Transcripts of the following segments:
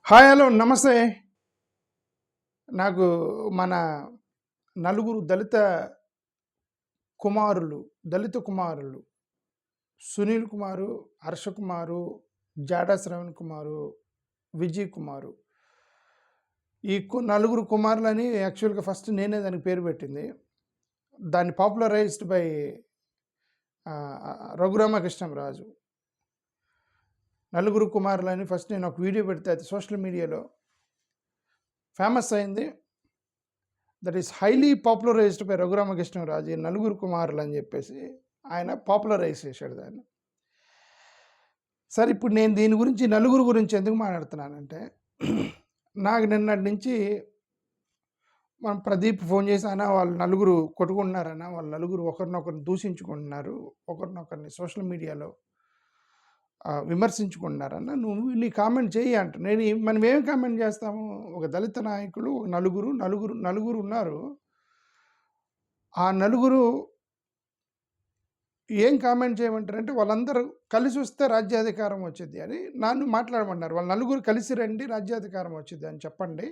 Hi hello నమస్తే. నాకు మన నలుగురు దళిత కుమారులు సునీల్ కుమారు, హర్ష కుమారు, జాడా శ్రవణ్ కుమారు, విజయ్ కుమారు. ఈ నలుగురు కుమారులని యాక్చువల్గా ఫస్ట్ నేనే దానికి పేరు పెట్టింది. దాన్ని పాపులరైజ్డ్ బై రఘురామకృష్ణంరాజు. నలుగురు కుమారులని ఫస్ట్ నేను ఒక వీడియో పెడితే అది సోషల్ మీడియాలో ఫేమస్ అయింది. That is highly popularised by Raghurama Krishnam Raju. ఈ నలుగురు కుమారులు అని చెప్పేసి ఆయన పాపులరైజ్ చేశాడు దాన్ని. సరే, ఇప్పుడు నేను దీని గురించి నలుగురు గురించి ఎందుకు మాట్లాడుతున్నానంటే, నాకు నిన్నటి నుంచి మనం ప్రదీప్ ఫోన్ చేసి అన్న వాళ్ళు నలుగురు కొట్టుకుంటున్నారన్న, వాళ్ళు నలుగురు ఒకరినొకరిని దూషించుకుంటున్నారు, ఒకరినొకరిని సోషల్ మీడియాలో విమర్శించుకుంటున్నారన్న, నువ్వు నీ కామెంట్ చేయి అంట. మనం ఏం కామెంట్ చేస్తాము? ఒక దళిత నాయకులు నలుగురు ఉన్నారు. ఆ నలుగురు ఏం కామెంట్ చేయమంటారంటే, వాళ్ళందరూ కలిసి వస్తే రాజ్యాధికారం వచ్చింది అని నన్ను మాట్లాడమన్నారు. వాళ్ళు నలుగురు కలిసి రండి, రాజ్యాధికారం వచ్చింది అని చెప్పండి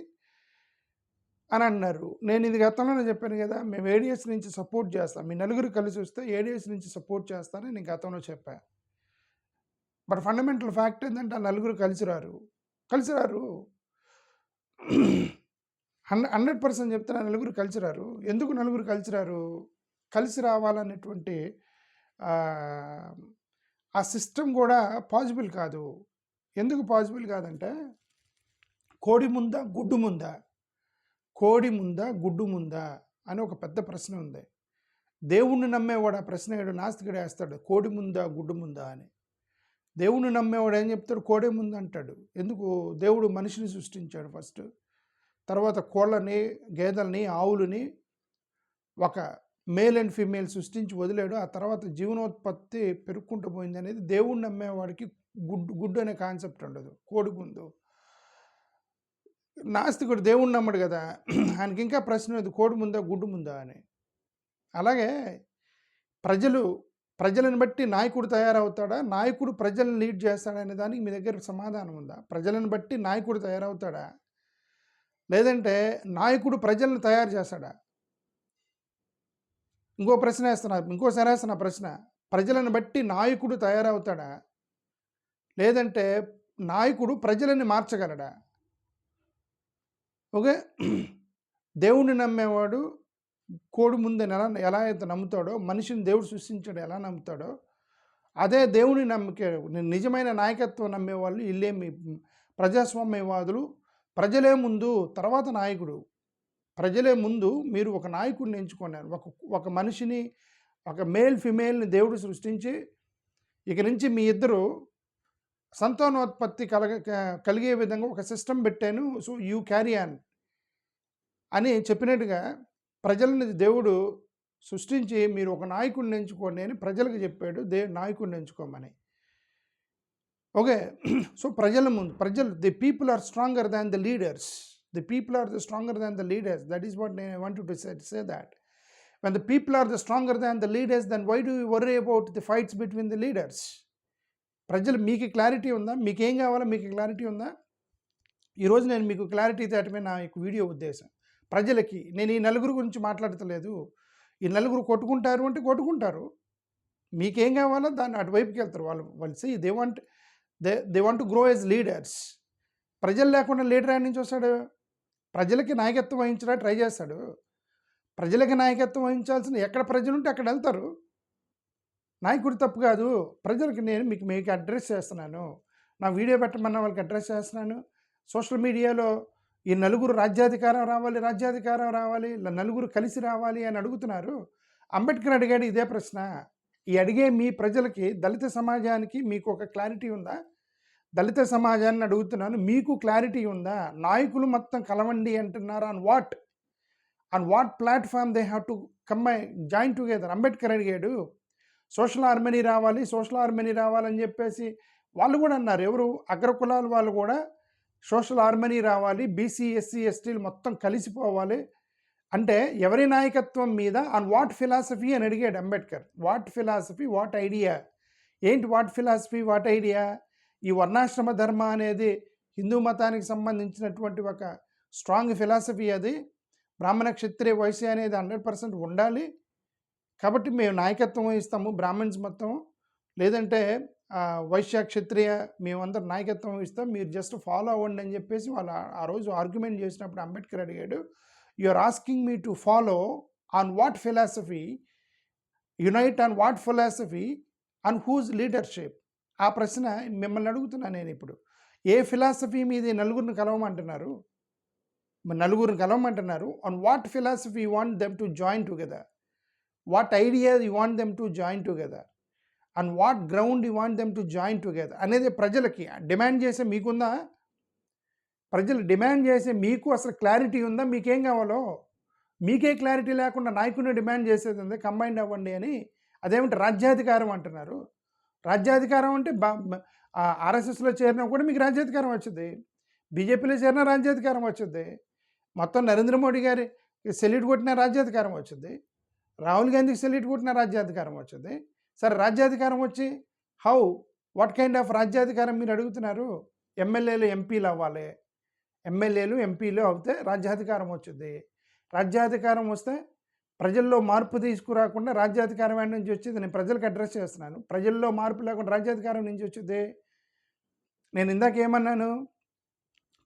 అని అన్నారు. నేను ఇది గతంలోనే చెప్పాను కదా, మేము ఏడిఎస్ నుంచి సపోర్ట్ చేస్తాం, మీ నలుగురు కలిసి వస్తే ఏడిఎస్ నుంచి సపోర్ట్ చేస్తానని నేను గతంలో చెప్పాను. బట్ ఫండమెంటల్ ఫ్యాక్ట్ ఏంటంటే, ఆ నలుగురు కలిసి రారు 100% చెప్తున్నా, నలుగురు కలిసి రారు. ఎందుకు నలుగురు కలిసి రారు? కలిసి రావాలనేటువంటి ఆ సిస్టమ్ కూడా పాసిబుల్ కాదు. ఎందుకు పాసిబుల్ కాదంటే, కోడి ముందా గుడ్డు ముందా అని ఒక పెద్ద ప్రశ్న ఉంది. దేవుణ్ణి నమ్మేవాడు ఆ ప్రశ్న నాస్తికుడు వేస్తాడు, కోడి ముందా గుడ్డు ముందా అని. దేవుణ్ణి నమ్మేవాడు ఏం చెప్తాడు? కోడే ముందు అంటాడు. ఎందుకు? దేవుడు మనిషిని సృష్టించాడు ఫస్ట్, తర్వాత కోళ్ళని, గేదెల్ని, ఆవులని ఒక మేల్ అండ్ ఫీమేల్ సృష్టించి వదిలాడు. ఆ తర్వాత జీవనోత్పత్తి పెరుక్కుంటూ పోయింది అనేది దేవుణ్ణి నమ్మేవాడికి గుడ్డు అనే కాన్సెప్ట్ ఉండదు. కోడి ముందు నాస్తికుడు దేవుణ్ణి నమ్మడు కదా, ఆయనకి ఇంకా ప్రశ్న లేదు, కోడి ముందా గుడ్డు ముందా అని. అలాగే ప్రజలను బట్టి నాయకుడు తయారవుతాడా, నాయకుడు ప్రజలను లీడ్ చేస్తాడనే దానికి మీ దగ్గర సమాధానం ఉందా? ప్రజలను బట్టి నాయకుడు తయారవుతాడా, లేదంటే నాయకుడు ప్రజలను తయారు చేస్తాడా? ఇంకోసారి వేస్తున్నా ప్రశ్న, ప్రజలను బట్టి నాయకుడు తయారవుతాడా, లేదంటే నాయకుడు ప్రజలని మార్చగలడా? ఓకే, దేవుణ్ణి నమ్మేవాడు కోడి ముందని ఎలా అయితే నమ్ముతాడో, మనిషిని దేవుడు సృష్టించాడు ఎలా నమ్ముతాడో, అదే దేవుని నమ్మకే నిజమైన నాయకత్వం నమ్మేవాళ్ళు ఇల్లేమి ప్రజాస్వామ్యవాదులు. ప్రజలే ముందు, తర్వాత నాయకుడు. ప్రజలే ముందు. మీరు ఒక నాయకుడిని ఎంచుకున్నారు, ఒక మనిషిని, ఒక మేల్ ఫిమేల్ని దేవుడు సృష్టించి, ఇక నుంచి మీ ఇద్దరు సంతానోత్పత్తి కలిగే విధంగా ఒక సిస్టమ్ పెట్టాను, సో యూ క్యారీ ఆన్ అని చెప్పినట్టుగా ప్రజలని దేవుడు సృష్టించి మీరు ఒక నాయకుడిని ఎంచుకోండి అని ప్రజలకు చెప్పాడు, నాయకుడిని ఎంచుకోమని. Okay, so the people are stronger than the leaders. The people are the stronger than the leaders. That is what I wanted to say that. When the people are the stronger than the leaders, then why do you worry about the fights between the leaders? ప్రజలు మీకు clarity ఉందా? మీకు ఏం కావాలో మీకు clarity ఉందా? ఈరోజు నేను మీకు క్లారిటీ తేటమే నా యొక్క వీడియో ఉద్దేశం. ప్రజలకి నేను ఈ నలుగురు గురించి మాట్లాడతలేదు. ఈ నలుగురు కొట్టుకుంటారు అంటే కొట్టుకుంటారు, మీకేం కావాలో దాన్ని అటువైపుకి వెళ్తారు వాళ్ళు. See they want to grow as leaders. ప్రజలు లేకుండా లీడర్ ఆయన నుంచి వస్తాడు? ప్రజలకి నాయకత్వం వహించడా ట్రై చేస్తాడు. ప్రజలకి నాయకత్వం వహించాల్సిన ఎక్కడ ప్రజలు ఉంటే అక్కడ వెళ్తారు. నాయకుడు తప్పు కాదు. ప్రజలకి నేను మీకు అడ్రస్ చేస్తున్నాను, నా వీడియో పెట్టమన్న వాళ్ళకి అడ్రస్ చేస్తున్నాను. సోషల్ మీడియాలో ఈ నలుగురు రాజ్యాధికారం రావాలి, నలుగురు కలిసి రావాలి అని అడుగుతున్నారు. అంబేద్కర్ అడిగాడు ఇదే ప్రశ్న. ఈ అడిగే మీ ప్రజలకి, దళిత సమాజానికి మీకు ఒక క్లారిటీ ఉందా? దళిత సమాజాన్ని అడుగుతున్నాను, మీకు క్లారిటీ ఉందా? నాయకులు మొత్తం కలవండి అంటున్నారు. On what platform they have to join together? Ambedkar అడిగాడు సోషల్ హార్మనీ రావాలని చెప్పేసి వాళ్ళు కూడా అన్నారు. ఎవరు? అగ్రకులాల వాళ్ళు కూడా సోషల్ హార్మనీ రావాలి, బీసీ ఎస్సీ ఎస్టీలు మొత్తం కలిసిపోవాలి అంటే ఎవరి నాయకత్వం మీద, ఆన్ వాట్ ఫిలాసఫీ అని అడిగాడు Ambedkar. What philosophy, what idea? ఏంటి వాట్ ఫిలాసఫీ, వాట్ ఐడియా? ఈ వర్ణాశ్రమ ధర్మ అనేది హిందూ మతానికి సంబంధించినటువంటి ఒక స్ట్రాంగ్ ఫిలాసఫీ అది. బ్రాహ్మణ క్షత్రియ వైశ్య అనేది 100% ఉండాలి. కాబట్టి మేము నాయకత్వం వహిస్తాము బ్రాహ్మణ్స్ మొత్తం, లేదంటే వైశ్య క్షత్రియ మేమందరం నాయకత్వం వహిస్తాం, మీరు జస్ట్ ఫాలో అవ్వండి అని చెప్పేసి వాళ్ళు ఆ రోజు ఆర్గ్యుమెంట్ చేసినప్పుడు అంబేద్కర్ అడిగాడు, you are asking me to follow on what philosophy, unite on what philosophy, on whose leadership. ఆ ప్రశ్న మిమ్మల్ని అడుగుతున్నా నేను ఇప్పుడు. ఏ ఫిలాసఫీ మీద నలుగురిని కలవమంటున్నారు? నలుగురిని కలవమంటున్నారు. On what philosophy you want them to join together, what idea you want them to join together, and what ground you want them to join together అనేది ప్రజలకి డిమాండ్ చేసే మీకుందా? ప్రజలు డిమాండ్ చేసే మీకు అసలు క్లారిటీ ఉందా? మీకేం కావాలో మీకే క్లారిటీ లేకుండా నాయకుడిని డిమాండ్ చేసేది ఉంది కంబైండ్ అవ్వండి అని. అదేమిటి రాజ్యాధికారం అంటున్నారు? రాజ్యాధికారం అంటే ఆర్ఎస్ఎస్లో చేరినా కూడా మీకు రాజ్యాధికారం వచ్చింది, బీజేపీలో చేరినా రాజ్యాధికారం వచ్చింది, మొత్తం నరేంద్ర మోడీ గారి సెల్యూట్ కొట్టిన రాజ్యాధికారం వచ్చింది, రాహుల్ గాంధీకి సెల్యూట్ కొట్టిన రాజ్యాధికారం వచ్చింది. సరే రాజ్యాధికారం వచ్చి హౌ, వాట్ కైండ్ ఆఫ్ రాజ్యాధికారం మీరు అడుగుతున్నారు? ఎమ్మెల్యేలు ఎంపీలు అవ్వాలి, ఎమ్మెల్యేలు ఎంపీలు అవుతే రాజ్యాధికారం వచ్చింది. రాజ్యాధికారం వస్తే ప్రజల్లో మార్పు తీసుకురాకుండా రాజ్యాధికారం ఎక్కడి నుంచి వచ్చింది? నేను ప్రజలకు అడ్రస్ చేస్తున్నాను. ప్రజల్లో మార్పు లేకుండా రాజ్యాధికారం నుంచి వచ్చింది. నేను ఇందాక ఏమన్నాను?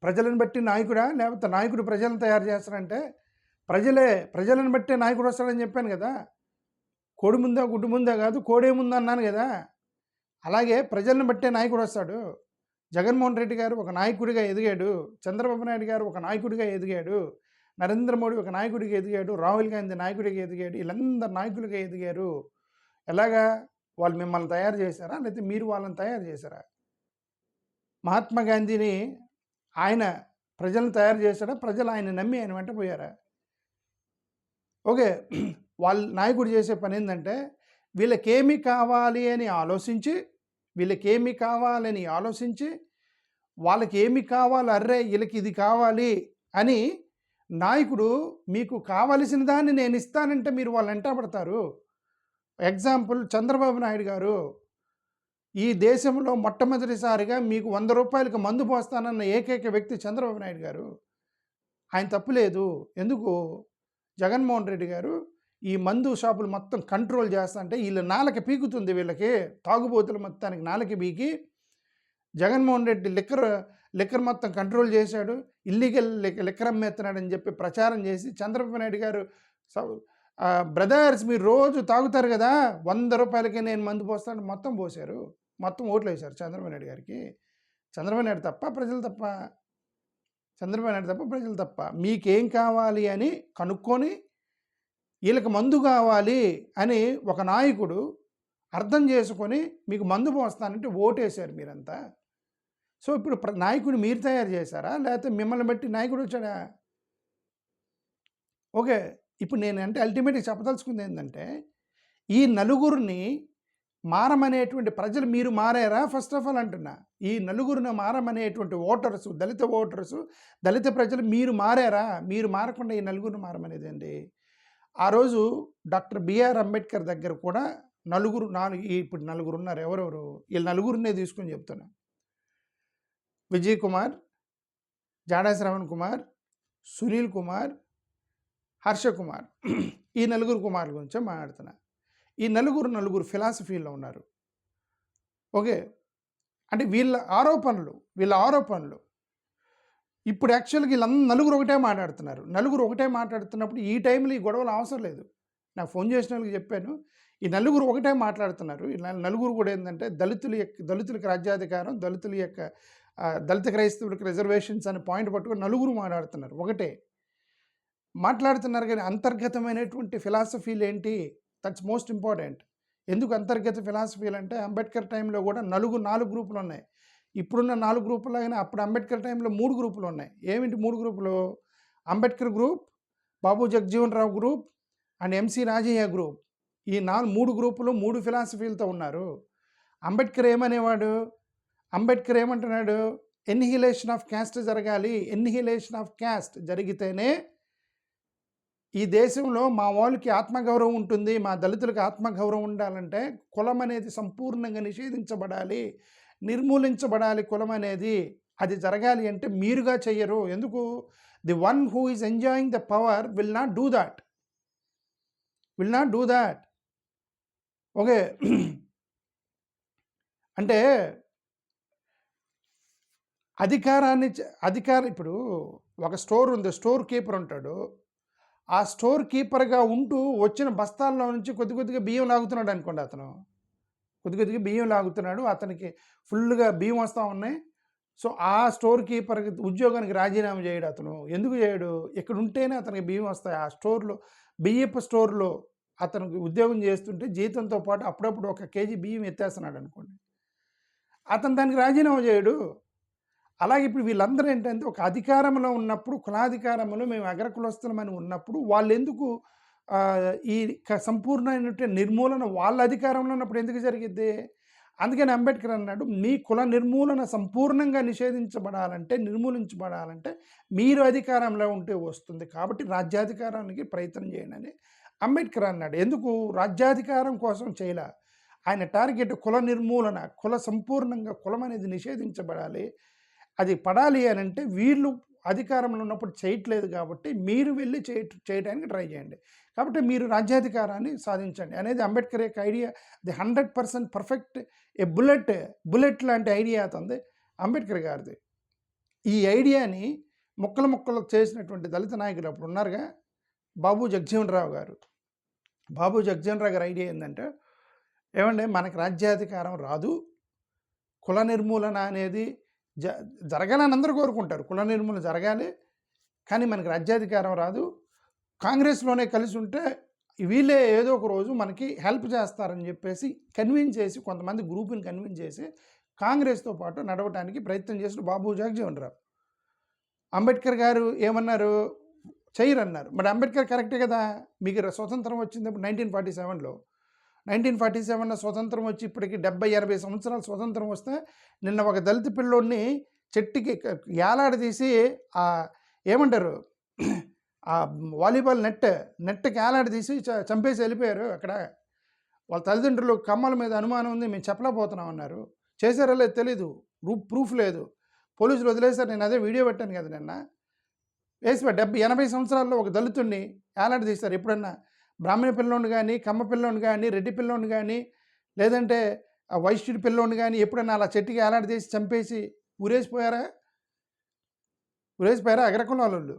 ప్రజలను బట్టి నాయకుడా, లేకపోతే నాయకుడు ప్రజలను తయారు చేస్తారంటే ప్రజలను బట్టే నాయకుడు వస్తాడని చెప్పాను కదా. కోడి ముందా గుడ్డు ముందా కాదు, కోడే ముందా అన్నాను కదా. అలాగే ప్రజలను బట్టే నాయకుడు వస్తాడు. జగన్మోహన్ రెడ్డి గారు ఒక నాయకుడిగా ఎదిగాడు, చంద్రబాబు నాయుడు గారు ఒక నాయకుడిగా ఎదిగాడు, నరేంద్ర మోడీ ఒక నాయకుడిగా ఎదిగాడు, రాహుల్ గాంధీ నాయకుడిగా ఎదిగాడు, వీళ్ళందరూ నాయకులుగా ఎదిగారు. ఎలాగా? వాళ్ళు మిమ్మల్ని తయారు చేశారా, లేకపోతే మీరు వాళ్ళని తయారు చేశారా? మహాత్మా గాంధీని ఆయన ప్రజలను తయారు చేశాడా, ప్రజలు ఆయన నమ్మి ఆయన వెంట పోయారా? ఓకే, వాళ్ళ నాయకుడు చేసే పని ఏంటంటే వీళ్ళకేమి కావాలి అని ఆలోచించి, వాళ్ళకి ఏమి కావాలి, అర్రే వీళ్ళకి ఇది కావాలి అని నాయకుడు మీకు కావలసిన దాన్ని నేను ఇస్తానంటే మీరు వాళ్ళు వెంటబడతారు. ఎగ్జాంపుల్ చంద్రబాబు నాయుడు గారు ఈ దేశంలో మొట్టమొదటిసారిగా మీకు 100 రూపాయలకు మందు పోస్తానన్న ఏకైక వ్యక్తి చంద్రబాబు నాయుడు గారు. ఆయన తప్పు లేదు. ఎందుకు? జగన్మోహన్ రెడ్డి గారు ఈ మందు షాపులు మొత్తం కంట్రోల్ చేస్తా అంటే వీళ్ళ నాలకి పీకుతుంది, వీళ్ళకి తాగుబోతులు మొత్తానికి నాలకి పీకి జగన్మోహన్ రెడ్డి లిక్కర్ మొత్తం కంట్రోల్ చేశాడు, ఇల్లీగల్ లిక్కర్ అమ్మేస్తున్నాడని చెప్పి ప్రచారం చేసి చంద్రబాబు నాయుడు గారు బ్రదర్స్ మీరు రోజు తాగుతారు కదా, 100 రూపాయలకే నేను మందు పోస్తాను మొత్తం పోసారు, మొత్తం ఓట్లు వేశారు చంద్రబాబు నాయుడు గారికి. చంద్రబాబు నాయుడు తప్ప ప్రజలు తప్ప? చంద్రబాబు నాయుడు తప్ప ప్రజలు తప్ప? మీకేం కావాలి అని కనుక్కొని వీళ్ళకి మందు కావాలి అని ఒక నాయకుడు అర్థం చేసుకొని మీకు మందు పోస్తానంటే ఓటేశారు మీరంతా. సో ఇప్పుడు నాయకుడు మీరు తయారు చేశారా, లేకపోతే మిమ్మల్ని బట్టి నాయకుడు వచ్చాడా? ఓకే, ఇప్పుడు నేను అంటే అల్టిమేట్గా చెప్పదలుచుకుంది ఏంటంటే ఈ నలుగురిని మారమనేటువంటి ప్రజలు మీరు మారారా ఫస్ట్ ఆఫ్ ఆల్ అంటున్నా. ఈ నలుగురిని మారమనేటువంటి ఓటర్స్, దళిత ప్రజలు మీరు మారారా? మీరు మారకుండా ఈ నలుగురిని మారమనేది అండి. ఆ రోజు డాక్టర్ బిఆర్ అంబేద్కర్ దగ్గర కూడా ఇప్పుడు నలుగురు ఉన్నారు. ఎవరెవరు? వీళ్ళు నలుగురినే తీసుకొని చెప్తున్నా. విజయ్ కుమార్, జాడా శ్రవణ్ కుమార్, సునీల్ కుమార్, హర్ష కుమార్, ఈ నలుగురు కుమారుల గురించే మాట్లాడుతున్నా. ఈ నలుగురు ఫిలాసఫీలో ఉన్నారు. ఓకే, అంటే వీళ్ళ ఆరోపణలు ఇప్పుడు యాక్చువల్గా నలుగురు ఒకటే మాట్లాడుతున్నప్పుడు ఈ టైంలో ఈ గొడవలు అవసరం లేదు. నాకు ఫోన్ చేసిన వాళ్ళకి చెప్పాను, ఈ నలుగురు ఒకటే మాట్లాడుతున్నారు. ఈ నలుగురు కూడా ఏంటంటే దళితులకి రాజ్యాధికారం, దళిత క్రైస్తవులకు రిజర్వేషన్స్ అనే పాయింట్ పట్టుకొని నలుగురు మాట్లాడుతున్నారు. ఒకటే మాట్లాడుతున్నారు, కానీ అంతర్గతమైనటువంటి ఫిలాసఫీలు ఏంటి? That's most important. ఎందుకు అంతర్గత ఫిలాసఫీలు అంటే అంబేద్కర్ టైంలో కూడా 4 గ్రూపులు ఉన్నాయి. ఇప్పుడున్న 4 గ్రూపులు అయినా అప్పుడు అంబేద్కర్ టైంలో 3 గ్రూపులు ఉన్నాయి. ఏమిటి 3 గ్రూపులు? Ambedkar group, Babu Jagjivan Rao group and MC Rajaiah group. ఈ 3 గ్రూపులు 3 ఫిలాసఫీలతో ఉన్నారు. అంబేద్కర్ ఏమంటున్నాడు? ఎన్హిలేషన్ ఆఫ్ క్యాస్ట్ జరగాలి. ఎన్హిలేషన్ ఆఫ్ క్యాస్ట్ జరిగితేనే ఈ దేశంలో మా వాళ్ళకి ఆత్మగౌరవం ఉంటుంది, మా దళితులకు ఆత్మగౌరవం ఉండాలంటే కులం అనేది సంపూర్ణంగా నిర్మూలించబడాలి కులం అనేది. అది జరగాలి అంటే మీరుగా చెయ్యరు. ఎందుకు? The one who is enjoying the power will not do that. Will not do that. Okay. అంటే ఇప్పుడు ఒక స్టోర్ ఉంది. స్టోర్ కీపర్ ఉంటాడు. ఆ స్టోర్ కీపర్‌గా ఉంటూ వచ్చిన బస్తాల్లో నుంచి కొద్ది కొద్దిగా బియ్యం లాగుతున్నాడు అనుకోండి అతను. కొద్ది కొద్దిగా బియ్యం లాగుతున్నాడు. అతనికి ఫుల్‌గా బియ్యం వస్తా ఉన్నాయి. సో, ఆ స్టోర్ కీపర్‌కి ఉద్యోగానికి రాజీనామా చేయడు అతను. ఎందుకు చేయడు? ఇక్కడ ఉంటేనే అతనికి బియ్యం వస్తాయి. ఆ స్టోర్‌లో బియ్యపు స్టోర్‌లో అతనికి ఉద్యోగం చేస్తుంటే జీతంతో పాటు అప్పుడప్పుడు ఒక కేజీ బియ్యం ఎత్తేస్తున్నాడు అనుకోండి. అతను దానికి రాజీనామా చేయడు. అలాగే ఇప్పుడు వీళ్ళందరూ ఏంటంటే ఒక అధికారంలో ఉన్నప్పుడు, కులాధికారంలో మేము అగ్రకులస్తులమని ఉన్నప్పుడు వాళ్ళెందుకు ఈ సంపూర్ణమైనటువంటి నిర్మూలన వాళ్ళ అధికారంలో ఉన్నప్పుడు ఎందుకు జరిగిద్ది? అందుకని అంబేద్కర్ అన్నాడు, మీ కుల నిర్మూలన సంపూర్ణంగా నిర్మూలించబడాలంటే మీరు అధికారంలో ఉంటే వస్తుంది. కాబట్టి రాజ్యాధికారానికి ప్రయత్నం చేయండి అని అంబేద్కర్ అన్నాడు. ఎందుకు? రాజ్యాధికారం కోసం చేయలా. ఆయన టార్గెట్ కుల నిర్మూలన, సంపూర్ణంగా కులం అనేది నిషేధించబడాలి. అది పడాలి అని అంటే వీళ్ళు అధికారంలో ఉన్నప్పుడు చేయట్లేదు కాబట్టి మీరు వెళ్ళి చేయడానికి ట్రై చేయండి. కాబట్టి మీరు రాజ్యాధికారాన్ని సాధించండి అనేది అంబేద్కర్ యొక్క ఐడియా. ది 100% పర్ఫెక్ట్ బుల్లెట్ లాంటి ఐడియా అతనిది, అంబేద్కర్ గారిది. ఈ ఐడియాని ముక్కలు చేసినటువంటి దళిత నాయకులు అప్పుడు ఉన్నారుగా, బాబు జగజ్జీవనరావు గారు. బాబు జగజ్జీవనరావు గారి ఐడియా ఏంటంటే, ఏమండి మనకు రాజ్యాధికారం రాదు, కుల నిర్మూలన అనేది జరగాలని అందరూ కోరుకుంటారు. కుల నిర్మూలన జరగాలి, కానీ మనకి రాజ్యాధికారం రాదు. కాంగ్రెస్లోనే కలిసి ఉంటే వీళ్ళే ఏదో ఒక రోజు మనకి హెల్ప్ చేస్తారని చెప్పేసి కన్విన్స్ చేసి, కొంతమంది గ్రూపుని కన్విన్స్ చేసి కాంగ్రెస్తో పాటు నడవడానికి ప్రయత్నం చేసిన బాబు జగజ్జీవనరావు. అంబేద్కర్ గారు ఏమన్నారు? చెయ్యరన్నారు. మరి అంబేద్కర్ కరెక్టే కదా. మీకు స్వతంత్రం వచ్చింది 1947లో. 1947లో స్వతంత్రం వచ్చి ఇప్పటికి 70-80 సంవత్సరాలు స్వతంత్రం వస్తే, నిన్న ఒక దళిత పిల్లోడిని చెట్టుకి ఏలాడదీసి ఏమంటారు, ఆ వాలీబాల్ నెట్కి ఏలాడదీసి చంపేసి వెళ్ళిపోయారు. అక్కడ వాళ్ళ తల్లిదండ్రులు కమ్మల మీద అనుమానం ఉంది, మేము చెప్పలేకపోతున్నాం అన్నారు. చేశారో లేదు తెలీదు, ప్రూఫ్ లేదు, పోలీసులు వదిలేశారు. నేను అదే వీడియో పెట్టాను కదా నిన్న. వేసి 70-80 సంవత్సరాల్లో ఒక దళితుడిని ఏలాడదీస్తారు. ఎప్పుడన్నా బ్రాహ్మణ పిల్లోని కానీ, కమ్మ పిల్లోని కానీ, రెడ్డి పిల్లోని కానీ, లేదంటే వైశ్యుడి పిల్లోని కానీ ఎప్పుడన్నా అలా చెట్టుకి ఏలాడదీసి చంపేసి ఊరేసిపోయారా? అగ్రకులం వాళ్ళు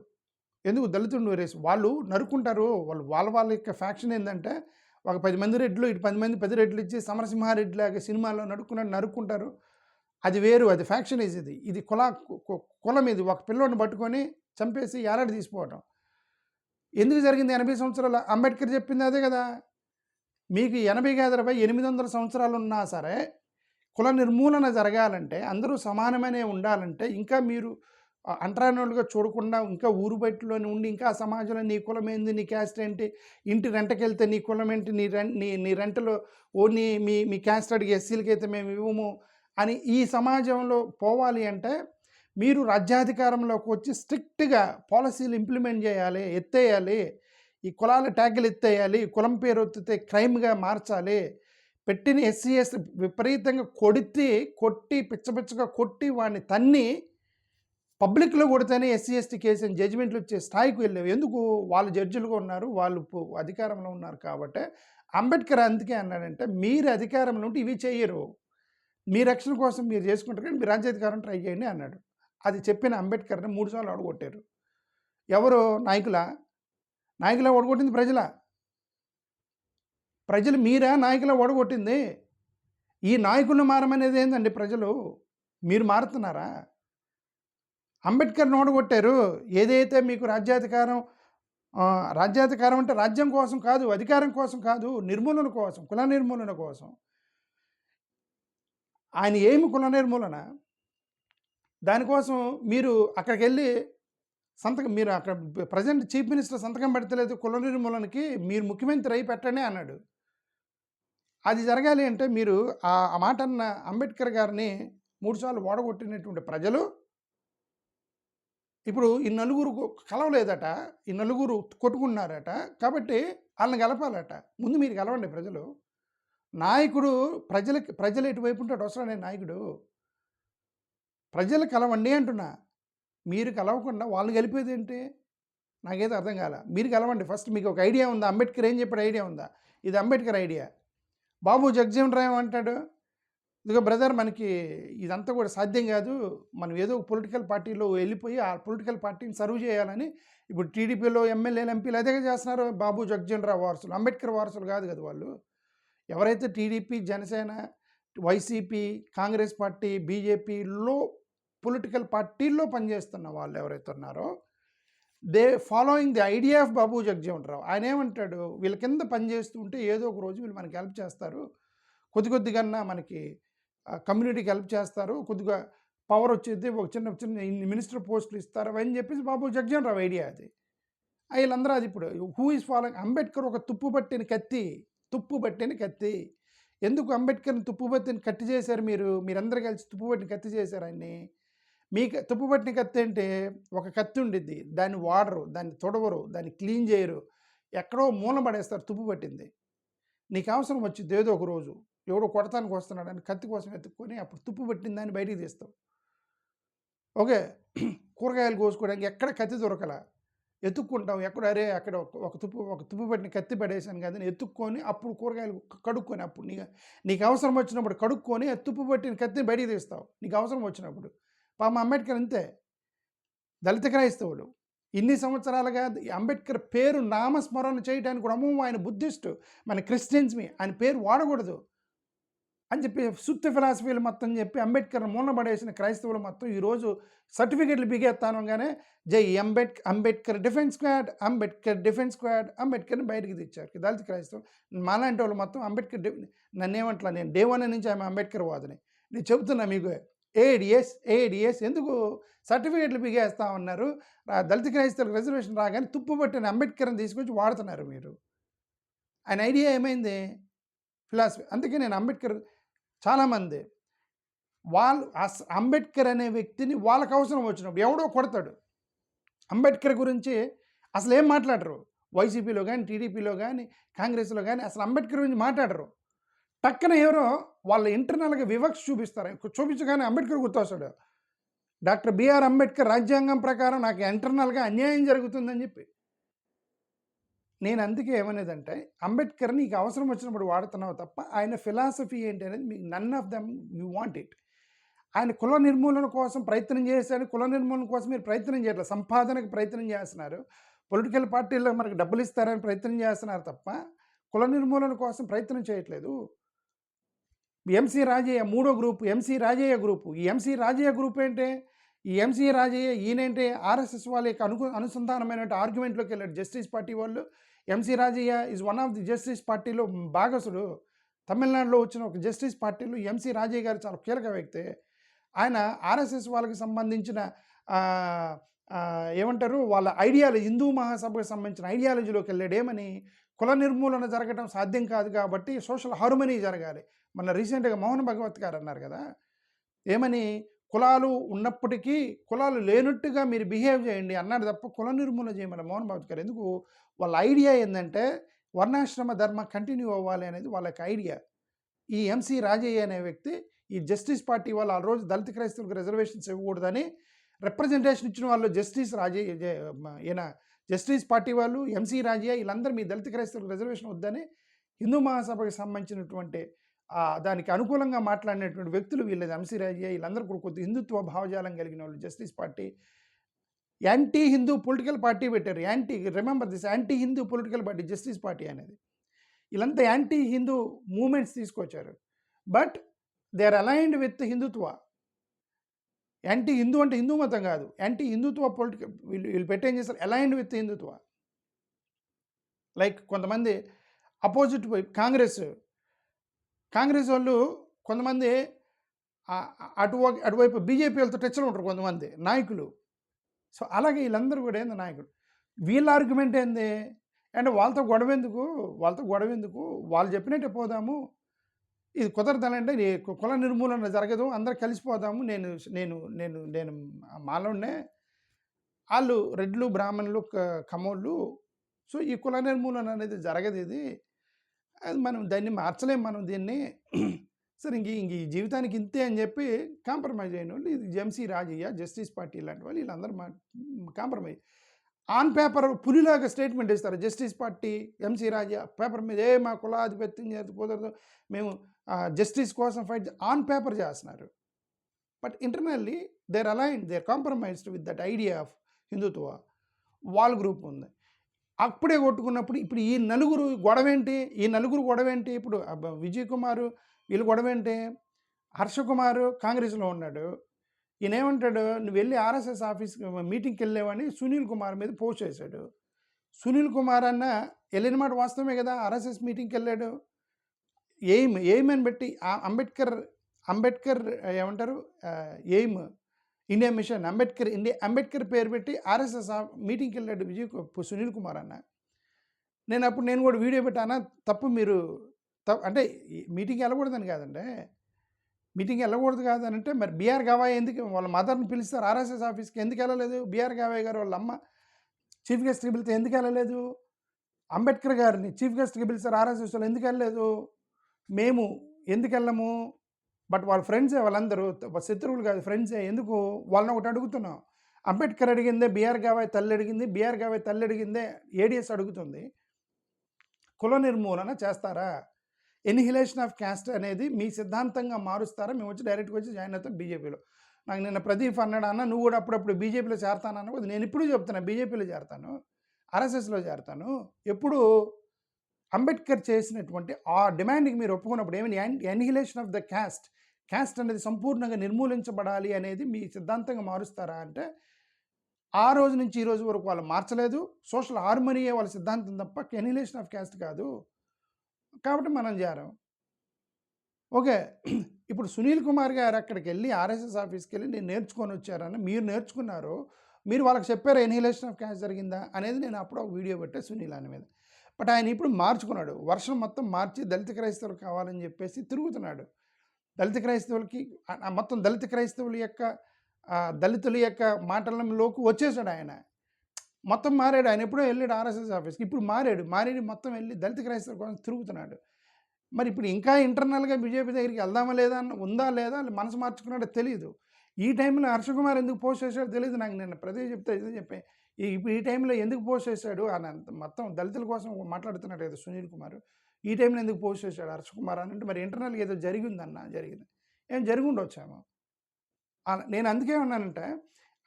ఎందుకు దళితుడిని ఊరేసి? వాళ్ళు నరుక్కుంటారు. వాళ్ళ యొక్క ఫ్యాక్షన్ ఏంటంటే, ఒక 10 మంది రెడ్లు, ఇటు 10 రెడ్లు ఇచ్చి సమరసింహారెడ్డి లాగా సినిమాలో నరుక్కుంటారు. అది వేరు, అది ఫ్యాక్షన్ ఇది కులం. ఇది ఒక పిల్లోని పట్టుకొని చంపేసి ఏలాడి తీసిపోవటం ఎందుకు జరిగింది 80 సంవత్సరాలు? అంబేద్కర్ చెప్పింది అదే కదా. మీకు 80 కాదు 800 సంవత్సరాలు ఉన్నా సరే కుల నిర్మూలన జరగాలంటే, అందరూ సమానమనే ఉండాలంటే, ఇంకా మీరు అంటరానోళ్ళుగా చూడకుండా ఇంకా ఊరు బయటలోనే ఉండి ఇంకా సమాజంలో నీ కులం ఏంది, నీ క్యాస్ట్ ఏంటి, ఇంటి రెంటకెళ్తే నీ కులం ఏంటి, నీ రెంటలో మీ క్యాస్ట్ అడిగి ఎస్సీలకి అయితే మేము ఇవ్వము అని ఈ సమాజంలో పోవాలి అంటే, మీరు రాజ్యాధికారంలోకి వచ్చి స్ట్రిక్ట్గా పాలసీలు ఇంప్లిమెంట్ చేయాలి, ఎత్తేయాలి, ఈ కులాల ట్యాగులు ఎత్తేయాలి, కులం పేరు ఎత్తితే క్రైమ్గా మార్చాలి, పెట్టిన ఎస్సీ విపరీతంగా కొట్టి పిచ్చపిచ్చగా కొట్టి వాడిని తన్ని పబ్లిక్లో కొడితేనే ఎస్సీ కేసు అని జడ్జిమెంట్లు వచ్చే స్థాయికి వెళ్ళేవి. ఎందుకు? వాళ్ళు జడ్జిలుగా ఉన్నారు, వాళ్ళు అధికారంలో ఉన్నారు కాబట్టి. అంబేద్కర్ అందుకే అన్నాడంటే, మీరు అధికారంలో ఉంటే ఇవి చేయరు, మీ రక్షణ కోసం మీరు చేసుకుంటారు కానీ మీరు రాజ్యాధికారం ట్రై చేయండి అన్నాడు. అది చెప్పిన అంబేద్కర్ని 3 సార్లు ఓడగొట్టారు. ఎవరు? నాయకులా ఓడగొట్టింది ప్రజలు మీరా నాయకులా ఓడగొట్టింది? ఈ నాయకులను మారమనేది ఏందండి ప్రజలు? మీరు మారుతున్నారా? అంబేద్కర్ని ఓడగొట్టారు. ఏదైతే మీకు రాజ్యాధికారం అంటే రాజ్యం కోసం కాదు, అధికారం కోసం కాదు, నిర్మూలన కోసం, కుల నిర్మూలన కోసం. ఆయన ఏమి కుల నిర్మూలన? దానికోసం మీరు అక్కడికి వెళ్ళి మీరు అక్కడ ప్రజెంట్ చీఫ్ మినిస్టర్ సంతకం పెడతలేదు కుల నిర్మూలనకి, మీరు ముఖ్యమంత్రి అయి పెట్టండి అన్నాడు. అది జరగాలి అంటే మీరు ఆ మాట అన్న అంబేద్కర్ గారిని 3 సార్లు ఓడగొట్టినటువంటి ప్రజలు ఇప్పుడు ఈ నలుగురు కలవలేదట, ఈ నలుగురు కొట్టుకున్నారట, కాబట్టి వాళ్ళని గెలపాలట. ముందు మీరు గెలవండి ప్రజలు. నాయకుడు ప్రజలు ఎటువైపు ఉంటాడు అవసరం నాయకుడు. ప్రజలు కలవండి అంటున్నా. మీరు కలవకుండా వాళ్ళని కలిపేదేంటి? నాకైతే అర్థం కాల. మీరు కలవండి ఫస్ట్. మీకు ఒక ఐడియా ఉందా? అంబేద్కర్ ఏం చెప్పాడు ఐడియా ఉందా? ఇది అంబేద్కర్ ఐడియా. బాబు జగజీవన్ రామ్ ఏమంటాడు? ఇదిగో బ్రదర్, మనకి ఇదంతా కూడా సాధ్యం కాదు. మనం ఏదో ఒక పొలిటికల్ పార్టీలో వెళ్ళిపోయి ఆ పొలిటికల్ పార్టీని సర్వ్ చేయాలని ఇప్పుడు టీడీపీలో ఎమ్మెల్యేలు, ఎంపీలు అదే చేస్తున్నారు. బాబు జగజీవన్ రామ్ వారసులు, అంబేద్కర్ వారసులు కాదు కదా వాళ్ళు. ఎవరైతే టీడీపీ, జనసేన, వైసీపీ, కాంగ్రెస్ పార్టీ, బీజేపీలో పొలిటికల్ పార్టీల్లో పనిచేస్తున్న వాళ్ళు ఎవరైతే ఉన్నారో they following the idea of Babu Jagjivan Rao. ఆయన ఏమంటాడు? వీళ్ళ కింద పనిచేస్తూ ఉంటే ఏదో ఒక రోజు వీళ్ళు మనకి హెల్ప్ చేస్తారు, కొద్దిగా మనకి కమ్యూనిటీకి హెల్ప్ చేస్తారు, కొద్దిగా పవర్ వచ్చేది, ఒక చిన్న చిన్న మినిస్టర్ పోస్టులు ఇస్తారు అని చెప్పేసి బాబు జగజీవన్ రావు ఐడియా అది. వీళ్ళందరూ అది ఇప్పుడు హూ ఈజ్ ఫాలోయింగ్ అంబేద్కర్? ఒక తుప్పుపట్టిన కత్తి. ఎందుకు అంబేద్కర్ని తుప్పుపట్టిన కత్తి చేశారు? మీరందరూ కలిసి తుప్పుపట్టిన కత్తి చేశారు ఆయన్ని. మీకు తుప్పుపట్టిన కత్తి అంటే ఒక కత్తి ఉండిద్ది, దాన్ని వాడరు, దాన్ని తొడవరు, దాన్ని క్లీన్ చేయరు, ఎక్కడో మూల పడేస్తారు తుప్పు పట్టింది. నీకు అవసరం వచ్చింది ఏదో ఒక రోజు, ఎవడో కొడతానికి వస్తున్నాడు అని కత్తి కోసం ఎత్తుక్కొని అప్పుడు తుప్పు పట్టిన దాన్ని బయటికి తీస్తావు. ఓకే, కూరగాయలు కోసుకోవడానికి ఎక్కడ కత్తి దొరకల, ఎత్తుక్కుంటాం ఎక్కడ, అరే అక్కడ ఒక తుప్పు పట్టిన కత్తి పడేసాను కదా అని ఎత్తుక్కొని అప్పుడు కూరగాయలు కడుక్కొని, అప్పుడు నీకు అవసరం వచ్చినప్పుడు కడుక్కొని తుప్పు పట్టిన కత్తిని బయటికి తీస్తావు నీకు అవసరం వచ్చినప్పుడు. పాపం అంబేద్కర్ అంతే, దళిత క్రైస్తవులు ఇన్ని సంవత్సరాలుగా అంబేద్కర్ పేరు నామస్మరణ చేయడానికి కూడా ఆయన బుద్ధిస్ట్, మన క్రిస్టియన్స్మి ఆయన పేరు వాడకూడదు అని చెప్పి సుత్తి ఫిలాసఫీలు మొత్తం చెప్పి అంబేద్కర్ మూలబడేసిన క్రైస్తవులు మొత్తం ఈరోజు సర్టిఫికెట్లు బిగేస్తానగానే జై అంబేద్కర్ డిఫెన్స్ స్క్వాడ్ అంబేద్కర్ని బయటికి తెచ్చారు దళిత క్రైస్తవులు. మాలాంటి వాళ్ళు మొత్తం అంబేద్కర్ నన్నేమంటలా, నేను డే 1 నుంచి ఆమె అంబేద్కర్ వాదని నేను చెబుతున్నా మీకు. ఏడిఎస్ ఎందుకు సర్టిఫికేట్లు బిగేస్తా ఉన్నారు? దళిత క్రైస్తవులకు రిజర్వేషన్ రాగానే తుప్పుపట్టిన అంబేద్కర్ని తీసుకొచ్చి వాడుతున్నారు మీరు. ఆయన ఐడియా ఏమైంది? ఫిలాసఫీ. అందుకే నేను అంబేద్కర్ చాలామంది అంబేద్కర్ అనే వ్యక్తిని వాళ్ళకు అవసరం వచ్చినప్పుడు ఎవడో కొడతాడు. అంబేద్కర్ గురించి అసలు ఏం మాట్లాడరు. వైసీపీలో కానీ, టీడీపీలో కానీ, కాంగ్రెస్లో కానీ అసలు అంబేద్కర్ గురించి మాట్లాడరు. టక్కన ఎవరో వాళ్ళ ఇంటర్నల్గా వివక్ష చూపించగానే అంబేద్కర్ గుర్తొస్తాడు. డాక్టర్ బిఆర్ అంబేద్కర్ రాజ్యాంగం ప్రకారం నాకు ఇంటర్నల్గా అన్యాయం జరుగుతుందని చెప్పి. నేను అందుకే ఏమనేదంటే, అంబేద్కర్ నీకు అవసరం వచ్చినప్పుడు వాడుతున్నావు తప్ప ఆయన ఫిలాసఫీ ఏంటి అనేది మీకు none of them you want it. ఆయన కుల నిర్మూలన కోసం ప్రయత్నం చేశారు. కుల నిర్మూలన కోసం మీరు ప్రయత్నం చేయట్లేదు, సంపాదనకు ప్రయత్నం చేస్తున్నారు. పొలిటికల్ పార్టీల్లో మనకు డబ్బులు ఇస్తారని ప్రయత్నం చేస్తున్నారు తప్ప కుల నిర్మూలన కోసం ప్రయత్నం చేయట్లేదు. ఎంసీ రాజయ్య మూడో గ్రూపు, ఎంసీ రాజయ్య గ్రూపు. ఈ ఎంసీ రాజయ్య గ్రూప్ ఏంటి? ఈ ఎంసీ రాజయ్య ఈయనేంటి? ఆర్ఎస్ఎస్ వాళ్ళ యొక్క అనుసంధానమైన ఆర్గ్యుమెంట్లోకి వెళ్ళాడు జస్టిస్ పార్టీ వాళ్ళు. MC Rajaiah is one of the justice పార్టీలో భాగసుడు. తమిళనాడులో వచ్చిన ఒక జస్టిస్ పార్టీలో ఎంసీ రాజయ్య గారు చాలా కీలక వ్యక్తి. ఆయన ఆర్ఎస్ఎస్ వాళ్ళకి సంబంధించిన ఏమంటారు వాళ్ళ ఐడియాలజీ, హిందూ మహాసభకు సంబంధించిన ఐడియాలజీలోకి వెళ్ళాడు. ఏమని? కుల నిర్మూలన జరగడం సాధ్యం కాదు కాబట్టి సోషల్ హార్మనీ జరగాలి. మన రీసెంట్గా మోహన్ భగవత్ గారు అన్నారు కదా, ఏమని? కులాలు ఉన్నప్పటికీ కులాలు లేనట్టుగా మీరు బిహేవ్ చేయండి అన్నాడు తప్ప కుల నిర్మూలన చేయమని మోహన్ భగవత్ గారు. ఎందుకు? వాళ్ళ ఐడియా ఏంటంటే వర్ణాశ్రమ ధర్మ కంటిన్యూ అవ్వాలి అనేది వాళ్ళకి ఐడియా. ఈ ఎంసీ రాజయ్య అనే వ్యక్తి ఈ జస్టిస్ పార్టీ వాళ్ళు ఆ రోజు దళిత క్రైస్తవులకు రిజర్వేషన్స్ ఇవ్వకూడదని రిప్రజెంటేషన్ ఇచ్చిన వాళ్ళు జస్టిస్ రాజయ్య, ఈయన జస్టిస్ పార్టీ వాళ్ళు, ఎంసీ రాజయ్య, వీళ్ళందరూ మీ దళిత క్రైస్తవులకు రిజర్వేషన్ వద్దని హిందూ మహాసభకు సంబంధించినటువంటి దానికి అనుకూలంగా మాట్లాడినటువంటి వ్యక్తులు వీళ్ళది. ఎంసీ రాజయ్య వీళ్ళందరూ కూడా కొద్ది హిందుత్వ భావజాలం కలిగిన వాళ్ళు. Justice party anti Hindu political party పెట్టారు. Remember this, anti Hindu political party Justice party అనేది. వీళ్ళంతా యాంటీ హిందూ మూమెంట్స్ తీసుకొచ్చారు. But they are aligned with Hindutva. Anti Hindu అంటే హిందూ మతం కాదు, యాంటీ హిందుత్వ పొలిటికల్. వీళ్ళు పెట్టేం చేస్తారు? Aligned with Hindutva. లైక్ కొంతమంది అపోజిట్ కాంగ్రెస్ వాళ్ళు కొంతమంది అటువైపు బీజేపీ వాళ్ళతో టచ్లో ఉంటారు కొంతమంది నాయకులు. సో అలాగే వీళ్ళందరూ కూడా ఏంది నాయకుడు. వీళ్ళ ఆర్గ్యుమెంట్ ఏంది అంటే వాళ్ళతో గొడవ ఎందుకు, వాళ్ళు చెప్పినట్టే పోదాము, ఇది కుదరదనంటే కుల నిర్మూలన జరగదు, అందరు కలిసిపోదాము, నేను మాలోనే, వాళ్ళు రెడ్లు, బ్రాహ్మణులు, కమోళ్ళు, సో ఈ కుల నిర్మూలన అనేది జరగదు, ఇది మనం దాన్ని మార్చలేము, మనం దీన్ని సరే ఇంక ఈ జీవితానికి ఇంతే అని చెప్పి కాంప్రమైజ్ అయిన వాళ్ళు ఇది ఎంసీ రాజయ్య, జస్టిస్ పార్టీ లాంటి వాళ్ళు వీళ్ళందరూ కాంప్రమైజ్. ఆన్ పేపర్ పులిలాగా స్టేట్మెంట్ ఇస్తారు justice party, MC Rajaiah paper మీద మా కులాధిపత్యం చేత కుదరదు, మేము జస్టిస్ కోసం ఫైట్ ఆన్ పేపర్ చేస్తున్నారు. But internally they're aligned, they're compromised with that idea of Hindutva. వాల్ గ్రూప్ ఉంది. అప్పుడే కొట్టుకున్నప్పుడు ఇప్పుడు ఈ నలుగురు గొడవేంటి? ఇప్పుడు విజయ్ కుమార్ వీళ్ళు గొడవేంటి? హర్ష కుమార్ కాంగ్రెస్లో ఉన్నాడు. ఈయన ఏమంటాడు, నువ్వు వెళ్ళి ఆర్ఎస్ఎస్ ఆఫీస్ మీటింగ్కి వెళ్ళేవని సునీల్ కుమార్ మీద పోస్ట్ చేశాడు. సునీల్ కుమార్ అన్న వెళ్ళిన మాట వాస్తవమే కదా, ఆర్ఎస్ఎస్ మీటింగ్కి వెళ్ళాడు. ఎయిమ్ అని పెట్టి అంబేద్కర్ ఏమంటారు ఎయిమ్ ఇండియా మిషన్ అంబేద్కర్ పేరు పెట్టి ఆర్ఎస్ఎస్ మీటింగ్కి వెళ్ళాడు సునీల్ కుమార్ అన్న. నేను కూడా వీడియో పెట్టానా, తప్పు మీరు అంటే మీటింగ్కి వెళ్ళకూడదని కాదండి, మీటింగ్కి వెళ్ళకూడదు కాదని అంటే మరి బీఆర్ గవాయ్ ఎందుకు వాళ్ళ మదర్ని పిలుస్తారు ఆర్ఎస్ఎస్ ఆఫీస్కి ఎందుకు వెళ్ళలేదు? బీఆర్ గవాయ్ గారు వాళ్ళ అమ్మ చీఫ్ గెస్ట్కి పిలిస్తే ఎందుకు వెళ్ళలేదు? అంబేద్కర్ గారిని చీఫ్ గెస్ట్కి పిలిస్తారు ఆర్ఎస్ఎస్ వాళ్ళు ఎందుకు వెళ్ళలేదు? మేము ఎందుకు వెళ్ళము? బట్ వాళ్ళ ఫ్రెండ్సే, వాళ్ళందరూ శత్రువులు కాదు, ఫ్రెండ్సే. ఎందుకు? వాళ్ళని ఒకటి అడుగుతున్నాం. అంబేద్కర్ అడిగిందే బీఆర్ గవాయ్ తల్లి అడిగింది, బీఆర్ గవాయ్ తల్లి అడిగిందే ఏడిఎస్ అడుగుతుంది. కుల నిర్మూలన చేస్తారా? ఎనిహిలేషన్ ఆఫ్ క్యాస్ట్ అనేది మీ సిద్ధాంతంగా మారుస్తారా? మేము వచ్చి డైరెక్ట్గా వచ్చి జాయిన్ అవుతాం బీజేపీలో. నాకు నిన్న ప్రదీప్ అన్నాడు, అన్న నువ్వు కూడా అప్పుడప్పుడు బీజేపీలో చేరతానన్న. నేను ఇప్పుడు చెప్తున్నా బీజేపీలో చేరతాను, ఆర్ఎస్ఎస్లో చేరతాను. ఎప్పుడు అంబేద్కర్ చేసినటువంటి ఆ డిమాండ్కి మీరు ఒప్పుకున్నప్పుడు ఏమైనా ఎనిహిలేషన్ ఆఫ్ ద క్యాస్ట్ అనేది సంపూర్ణంగా నిర్మూలించబడాలి అనేది మీ సిద్ధాంతంగా మారుస్తారా అంటే ఆ రోజు నుంచి ఈ రోజు వరకు వాళ్ళు మార్చలేదు. సోషల్ హార్మనీయే వాళ్ళ సిద్ధాంతం తప్ప ఎనిహిలేషన్ ఆఫ్ క్యాస్ట్ కాదు. కాబట్టి మనం చేరాం. ఓకే, ఇప్పుడు సునీల్ కుమార్ గారు అక్కడికి వెళ్ళి ఆర్ఎస్ఎస్ ఆఫీస్కి వెళ్ళి నేను నేర్చుకొని వచ్చారని మీరు నేర్చుకున్నారు, మీరు వాళ్ళకి చెప్పారు ఎనిహిలేషన్ ఆఫ్ క్యాస్ట్ జరిగిందా అనేది నేను అప్పుడు ఒక వీడియో పెట్టే సునీల్ అని మీద. బట్ ఆయన ఇప్పుడు మార్చుకున్నాడు, వర్షం మొత్తం మార్చి దళిత క్రైస్తవులు కావాలని చెప్పేసి తిరుగుతున్నాడు. దళిత క్రైస్తవులకి మొత్తం దళితుల యొక్క మాటలలోకి వచ్చేసాడు ఆయన. మొత్తం మారాడు. ఆయన ఎప్పుడో వెళ్ళాడు ఆర్ఎస్ఎస్ ఆఫీస్కి, ఇప్పుడు మారాడు మొత్తం వెళ్ళి దళిత క్రైస్తవుల కోసం తిరుగుతున్నాడు. మరి ఇప్పుడు ఇంకా ఇంటర్నల్గా బీజేపీ దగ్గరికి వెళ్దామా లేదా ఉందా లేదా మనసు మార్చుకున్నాడో తెలియదు. ఈ టైంలో హర్ష కుమార్ ఎందుకు పోస్ట్ చేశాడో తెలియదు నాకు. నిన్న ప్రతి చెప్తే ఇదే చెప్పాను, ఇప్పుడు ఈ టైంలో ఎందుకు పోస్ట్ చేశాడు అని మొత్తం దళితుల కోసం మాట్లాడుతున్నాడు కదా సునీల్ కుమార్. ఈ టైంలో ఎందుకు పోస్ట్ చేశాడు హర్ష కుమార్ అని అంటే మరి ఇంటర్నల్గా ఏదో జరిగింది. ఏం జరిగి ఉండొచ్చాము. నేను అందుకే ఉన్నానంటే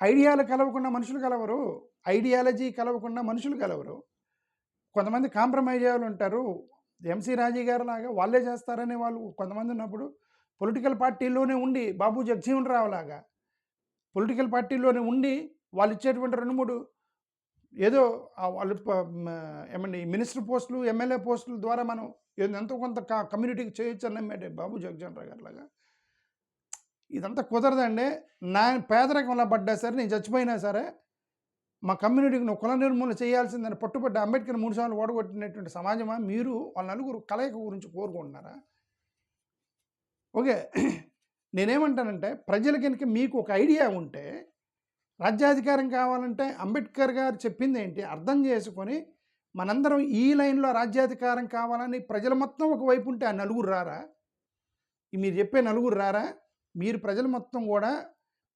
ఐడియాలజీ కలవకుండా మనుషులు కలవరు. కొంతమంది కాంప్రమైజ్ అయ్యేవాళ్ళు ఉంటారు. ఎంసీ రాజీ గారు లాగా వాళ్ళే చేస్తారనే వాళ్ళు కొంతమంది ఉన్నప్పుడు పొలిటికల్ పార్టీలోనే ఉండి బాబు జగజీవన్ రావు లాగా పొలిటికల్ పార్టీలోనే ఉండి వాళ్ళు ఇచ్చేటువంటి 2-3 ఏదో వాళ్ళు ఏమండి మినిస్టర్ పోస్టులు, ఎమ్మెల్యే పోస్టుల ద్వారా మనం ఎంతో కొంత కమ్యూనిటీకి చేయొచ్చు అన్నమాట బాబు జగజీవన్ రావు గారు లాగా. ఇదంతా కుదరదండి. నా పేదరికంలో పడ్డా సరే, నేను చచ్చిపోయినా సరే మా కమ్యూనిటీకి నువ్వు కుల నిర్మూలన చేయాల్సిందని పట్టుబడ్డ అంబేద్కర్ 3 సార్లు ఓడగొట్టినటువంటి సమాజమా మీరు? వాళ్ళ నలుగురు కలయిక గురించి కోరుకుంటున్నారా? ఓకే, నేనేమంటానంటే ప్రజల కనుక మీకు ఒక ఐడియా ఉంటే రాజ్యాధికారం కావాలంటే అంబేద్కర్ గారు చెప్పింది ఏంటి అర్థం చేసుకొని మనందరం ఈ లైన్లో రాజ్యాధికారం కావాలని ప్రజలు మొత్తం ఒకవైపు ఉంటే ఆ నలుగురు రారా? మీరు చెప్పే నలుగురు రారా? మీరు ప్రజలు మొత్తం కూడా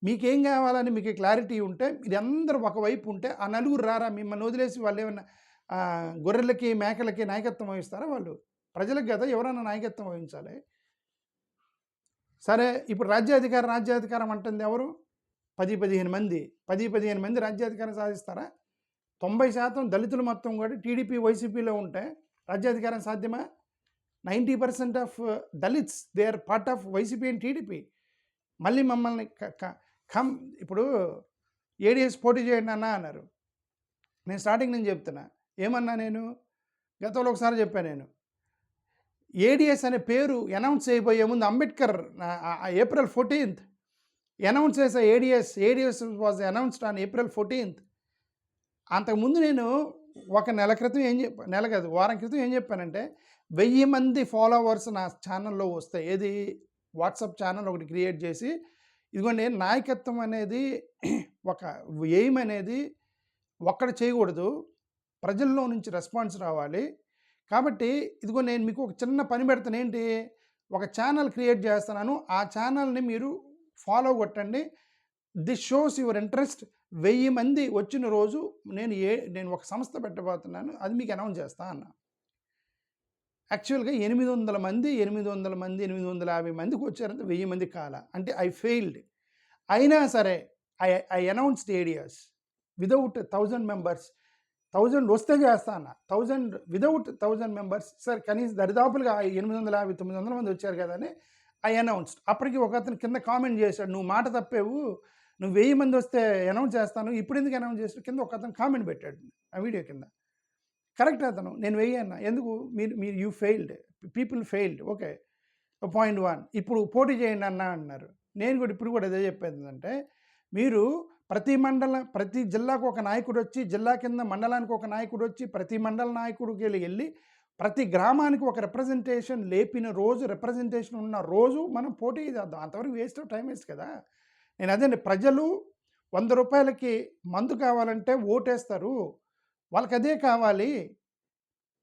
మీకేం కావాలని మీకు క్లారిటీ ఉంటే మీరు అందరూ ఒకవైపు ఉంటే ఆ నలుగురు రారా? మిమ్మల్ని వదిలేసి వాళ్ళు ఏమన్నా గొర్రెలకి మేకలకి నాయకత్వం వహిస్తారా? వాళ్ళు ప్రజలకు కదా ఎవరైనా నాయకత్వం వహించాలి. సరే, ఇప్పుడు రాజ్యాధికారం అంటుంది ఎవరు? 10-15 మంది రాజ్యాధికారం సాధిస్తారా? 90% దళితులు మొత్తం కూడా టీడీపీ వైసీపీలో ఉంటే రాజ్యాధికారం సాధ్యమా? 90% of Dalits they are part of YCP and TDP. మళ్ళీ మమ్మల్ని ఇప్పుడు ఏడీఎస్ పోటీ చేయండి అన్న అన్నారు. నేను స్టార్టింగ్ నుంచి చెప్తున్నా, ఏమన్నా నేను గతంలో ఒకసారి చెప్పాను. నేను ఏడీఎస్ అనే పేరు అనౌన్స్ చేయబోయే ముందు అంబేద్కర్ April 14th అనౌన్స్ చేసే ADs was announced on April 14th. అంతకుముందు నేను ఒక నెల క్రితం వారం క్రితం ఏం చెప్పానంటే 1000 మంది ఫాలోవర్స్ నా ఛానల్లో వస్తాయి. ఏది వాట్సాప్ ఛానల్ ఒకటి క్రియేట్ చేసి, ఇదిగోండి నాయకత్వం అనేది ఒక ఎయిమ్ అనేది ఒక్కడ చేయకూడదు, ప్రజల్లో నుంచి రెస్పాన్స్ రావాలి. కాబట్టి ఇదిగో నేను మీకు ఒక చిన్న పని పెడతాను. ఏంటి? ఒక ఛానల్ క్రియేట్ చేస్తున్నాను. ఆ ఛానల్‌ని మీరు ఫాలో కొట్టండి. This shows your interest. 1000 మంది వచ్చిన రోజు నేను ఒక సంస్థ పెట్టబోతున్నాను. అది మీకు అనౌన్స్ చేస్తా అన్నా. యాక్చువల్‌గా 800 మంది, 850 మందికి వచ్చారంటే 1000 మందికి కాలా. అంటే ఐ ఫెయిల్డ్. అయినా సరే I announced areas without 1000 members. 1000 వస్తే చేస్తా అన్న. 1000 వితౌట్ 1000 మెంబర్స్ సార్ కనీసం దరిదాపులుగా 850, 900 మంది వచ్చారు కదా అని ఐ అనౌన్స్డ్. అప్పటికి ఒకతను కింద కామెంట్ చేశాడు, నువ్వు మాట తప్పావు, నువ్వు 1000 మంది వస్తే అనౌన్స్ చేస్తాను, ఇప్పుడు ఎందుకు అనౌన్స్ చేసాడు కింద ఒకతను కామెంట్ పెట్టాడు ఆ వీడియో కింద. కరెక్ట్ అతను, నేను 1000 అన్నా. ఎందుకు మీరు you failed, people failed. Okay, point 1. ఇప్పుడు పోటీ చేయండి అన్నా అన్నారు. నేను కూడా ఇప్పుడు కూడా అదే చెప్పేది ఏంటంటే, మీరు ప్రతి జిల్లాకు ఒక నాయకుడు వచ్చి, జిల్లా కింద మండలానికి ఒక నాయకుడు వచ్చి, ప్రతి మండల నాయకుడికి వెళ్ళి ప్రతి గ్రామానికి ఒక రిప్రజెంటేషన్ లేపిన రోజు, రిప్రజెంటేషన్ ఉన్న రోజు మనం పోటీ చేద్దాం. అంతవరకు వేస్ట్ టైం వేస్ట్ కదా. నేను అదే, ప్రజలు 100 రూపాయలకి మందు కావాలంటే ఓటేస్తారు, వాళ్ళకి అదే కావాలి.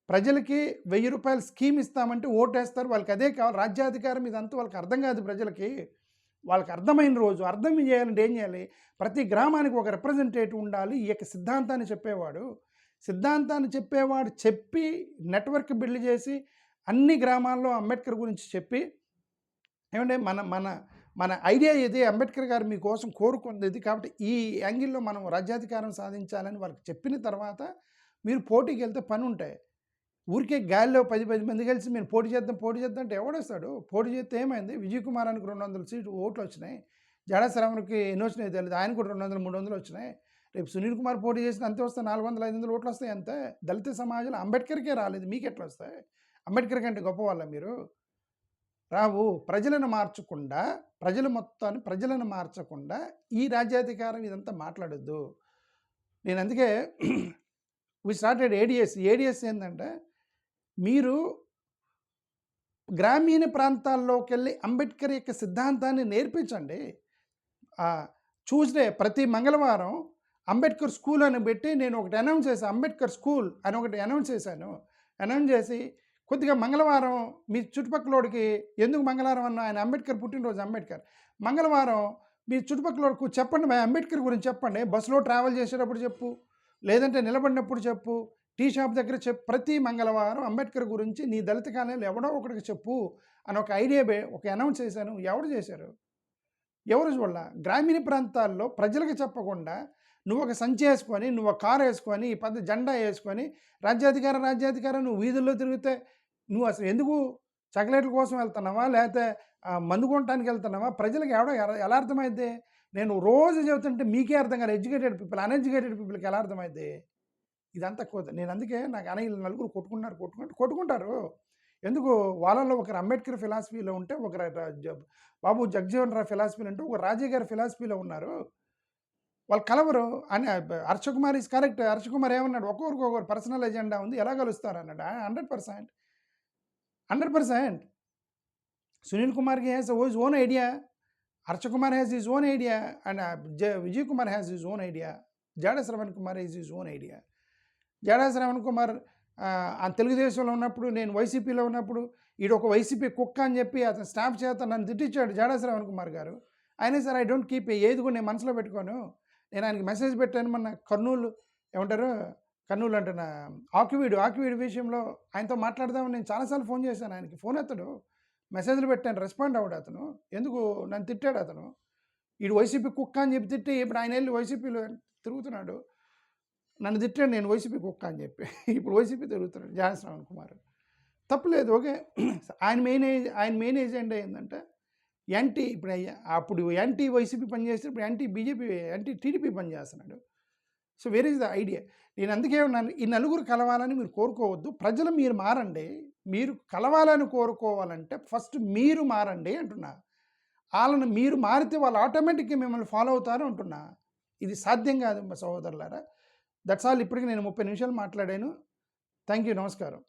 ప్రజలకి 1000 రూపాయలు స్కీమ్ ఇస్తామంటే ఓటేస్తారు, వాళ్ళకి అదే కావాలి. రాజ్యాధికారం ఇదంతా వాళ్ళకి అర్థం కాదు. ప్రజలకి వాళ్ళకి అర్థమైన రోజు అర్థం చేయాలంటే ఏం చేయాలి? ప్రతి గ్రామానికి ఒక రిప్రజెంటేటివ్ ఉండాలి. ఈ యొక్క సిద్ధాంతాన్ని చెప్పేవాడు చెప్పి నెట్వర్క్ బిల్డ్ చేసి అన్ని గ్రామాల్లో అంబేద్కర్ గురించి చెప్పి, ఏమంటే మన ఐడియా ఇది, అంబేద్కర్ గారు మీకోసం కోరుకున్నది కాబట్టి ఈ యాంగిల్లో మనం రాజ్యాధికారం సాధించాలని వాళ్ళకి చెప్పిన తర్వాత మీరు పోటీకి వెళ్తే పని ఉంటాయి. ఊరికే గాలిలో 10 మంది కలిసి మేము పోటీ చేద్దాం అంటే ఎవడేస్తాడు? పోటీ చేస్తే ఏమైంది? విజయ్ కుమారానికి 200 ఓట్లు వచ్చినాయి. జడా శ్రావణ్కి ఎన్ని వచ్చినాయి తెలియదు, ఆయన కూడా 200, 300 వచ్చినాయి. రేపు సునీల్ కుమార్ పోటీ చేసిన అంతే వస్తాయి, 400, 500 ఓట్లు వస్తాయి అంతే. దళిత సమాజంలో అంబేద్కర్కే రాలేదు, మీకు ఎట్లా వస్తాయి? అంబేద్కర్ కంటే గొప్ప వాళ్ళ మీరు? రావు. ప్రజలను మార్చకుండా ఈ రాజ్యాధికారం ఇదంతా మాట్లాడొద్దు. నేను అందుకే వి స్టార్టెడ్ ఏడిఎస్ ఏంటంటే, మీరు గ్రామీణ ప్రాంతాల్లోకి వెళ్ళి అంబేద్కర్ యొక్క సిద్ధాంతాన్ని నేర్పించండి. ట్యూస్డే ప్రతి మంగళవారం అంబేద్కర్ స్కూల్ అని పెట్టి నేను ఒకటి అనౌన్స్ చేశాను. అంబేద్కర్ స్కూల్ అని ఒకటి అనౌన్స్ చేశాను. అనౌన్స్ చేసి కొద్దిగా మంగళవారం మీ చుట్టుపక్కలోడికి, ఎందుకు మంగళవారం అన్న, ఆయన అంబేద్కర్ పుట్టినరోజు అంబేద్కర్. మంగళవారం మీ చుట్టుపక్కలోడికి చెప్పండి, అంబేద్కర్ గురించి చెప్పండి. బస్సులో ట్రావెల్ చేసేటప్పుడు చెప్పు, లేదంటే నిలబడినప్పుడు చెప్పు, టీ షాప్ దగ్గర చెప్పు. ప్రతి మంగళవారం అంబేద్కర్ గురించి నీ దళిత కాలనీలో ఎవడో ఒకటికి చెప్పు అని ఒక ఐడియా ఒక అనౌన్స్ చేశాను. ఎవరు చేశారు? ఎవరు చూడాల? గ్రామీణ ప్రాంతాల్లో ప్రజలకు చెప్పకుండా నువ్వు ఒక సంచి వేసుకొని, నువ్వు ఒక కారు వేసుకొని, ఈ పెద్ద జెండా వేసుకొని రాజ్యాధికారం నువ్వు వీధుల్లో తిరిగితే నువ్వు అసలు ఎందుకు చాక్లెట్ల కోసం వెళ్తున్నావా, లేకపోతే మందు కొనడానికి వెళ్తున్నావా? ప్రజలకు ఎలా అర్థమైద్ది? నేను రోజు చెబుతుంటే మీకే అర్థం కాదు. ఎడ్యుకేటెడ్ పీపుల్, అన్ఎడ్యుకేటెడ్ పీపుల్కి ఎలా అర్థమైద్ది? ఇదంతా నేను అందుకే నాకు నలుగురు కొట్టుకుంటారు. ఎందుకు? వాళ్ళలో ఒకరు అంబేద్కర్ ఫిలాసఫీలో ఉంటే, ఒకరు బాబు జగజీవన్ రావు ఫిలాసఫీలో ఉంటే, ఒక రాజీ గారి ఫిలాసఫీలో ఉన్నారు. వాళ్ళు కలవరు అని. Harsha Kumar is correct. హర్షకుమార్ ఏమన్నాడు? ఒక్కొక్కరు పర్సనల్ ఎజెండా ఉంది, ఎలా కలుస్తారు అన్నాడు. 100%. సునీల్ కుమార్కి has his own idea, Harshakumar has his own idea, and Vijay Kumar has his own idea, Jada Sravan Kumar is his own idea. Jada Sravan Kumar తెలుగుదేశంలో ఉన్నప్పుడు, నేను వైసీపీలో ఉన్నప్పుడు, ఒక వైసీపీ కుక్క అని చెప్పి అతను స్టాఫ్ చేత నన్ను తిట్టించాడు జాడా శ్రవణ్ కుమార్ గారు. అయినా సరే ఐ డోంట్ కీప్ ఏది కూడా నేను మనసులో పెట్టుకోను. నేను ఆయనకి మెసేజ్ పెట్టాను మొన్న. కర్నూలు అంటున్నా, ఆకివీడు విషయంలో ఆయనతో మాట్లాడదామని నేను చాలాసార్లు ఫోన్ చేశాను. ఆయనకి ఫోన్ ఎత్తడు, మెసేజ్లు పెట్టాను, రెస్పాండ్ అవ్వడు అతను. ఎందుకు? నన్ను తిట్టాడు అతను. వైసీపీ కుక్క అని చెప్పి తిట్టి, ఇప్పుడు ఆయన వెళ్ళి వైసీపీలో తిరుగుతున్నాడు. నన్ను తిట్టాడు, నేను వైసీపీ కుక్క అని చెప్పి. ఇప్పుడు వైసీపీ తిరుగుతున్నాడు జాడా శ్రవణ్ కుమార్. తప్పులేదు, ఓకే. ఆయన మెయిన్ ఏజెండా ఏంటంటే అప్పుడు యాంటీ వైసీపీ పనిచేస్తే, ఇప్పుడు యాంటీ బీజేపీ, యాంటీ టీడీపీ పనిచేస్తున్నాడు. So where is the idea? నేను అందుకే ఉన్నాను, ఈ నలుగురు కలవాలని మీరు కోరుకోవద్దు. ప్రజలు మీరు మారండి. మీరు కలవాలని కోరుకోవాలంటే ఫస్ట్ మీరు మారండి అంటున్నా. వాళ్ళని మీరు మారితే వాళ్ళు ఆటోమేటిక్గా మిమ్మల్ని ఫాలో అవుతారు అంటున్నా. ఇది సాధ్యం కాదు మా సహోదరులారా. That's all. ఇప్పటికి నేను 30 నిమిషాలు మాట్లాడాను. Thank you. నమస్కారం.